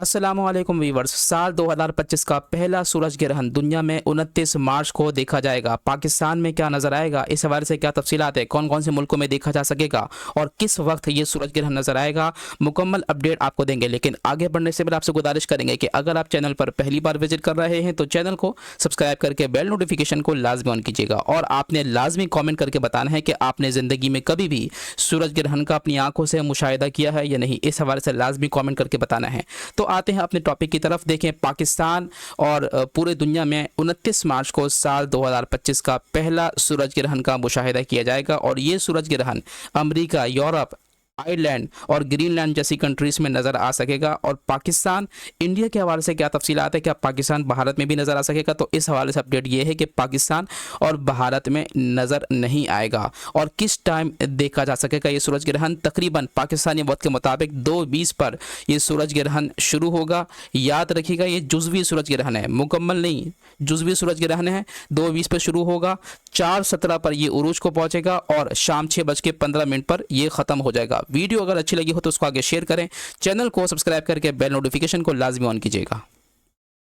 अस्सलामुअलैकुम वीवर्स। साल 2025 का पहला सूरज ग्रहण दुनिया में 29 मार्च को देखा जाएगा। पाकिस्तान में क्या नजर आएगा, इस हवाले से क्या तफसीलात है, कौन कौन से मुल्कों में देखा जा सकेगा और किस वक्त ये सूरज ग्रहण नजर आएगा, मुकम्मल अपडेट आपको देंगे। लेकिन आगे बढ़ने से पहले आपसे गुजारिश करेंगे कि अगर आप चैनल पर पहली बार विजिट कर रहे हैं तो चैनल को सब्सक्राइब करके बेल नोटिफिकेशन को लाजमी ऑन कीजिएगा और आपने लाजमी कॉमेंट करके बताना है कि आपने ज़िंदगी में कभी भी सूरज ग्रहण का अपनी आंखों से मुशाहिदा किया है या नहीं। इस हवाले से लाजमी कॉमेंट करके बताना है। तो आते हैं अपने टॉपिक की तरफ। देखें, पाकिस्तान और पूरे दुनिया में 29 मार्च को साल 2025 का पहला सूरज ग्रहण का मुशाहिदा किया जाएगा और ये सूरज ग्रहण अमेरिका, यूरोप, आयरलैंड और ग्रीनलैंड जैसी कंट्रीज में नज़र आ सकेगा। और पाकिस्तान, इंडिया के हवाले से क्या तफसीलात है, क्या पाकिस्तान भारत में भी नज़र आ सकेगा? तो इस हवाले से अपडेट ये है कि पाकिस्तान और भारत में नज़र नहीं आएगा। और किस टाइम देखा जा सकेगा ये सूरज ग्रहण? तकरीबन पाकिस्तानी वक्त के मुताबिक 2:20 पर यह सूरज ग्रहण शुरू होगा। याद रखिएगा, ये जुज़वी सूरज ग्रहण है, मुकम्मल नहीं, जुज़वी सूरज ग्रहण है। 2:20 पर शुरू होगा, 4:17 पर यह उरूज को पहुंचेगा और शाम 6:15 पर यह ख़त्म हो जाएगा। वीडियो अगर अच्छी लगी हो तो उसको आगे शेयर करें, चैनल को सब्सक्राइब करके बेल नोटिफिकेशन को लाजमी ऑन कीजिएगा।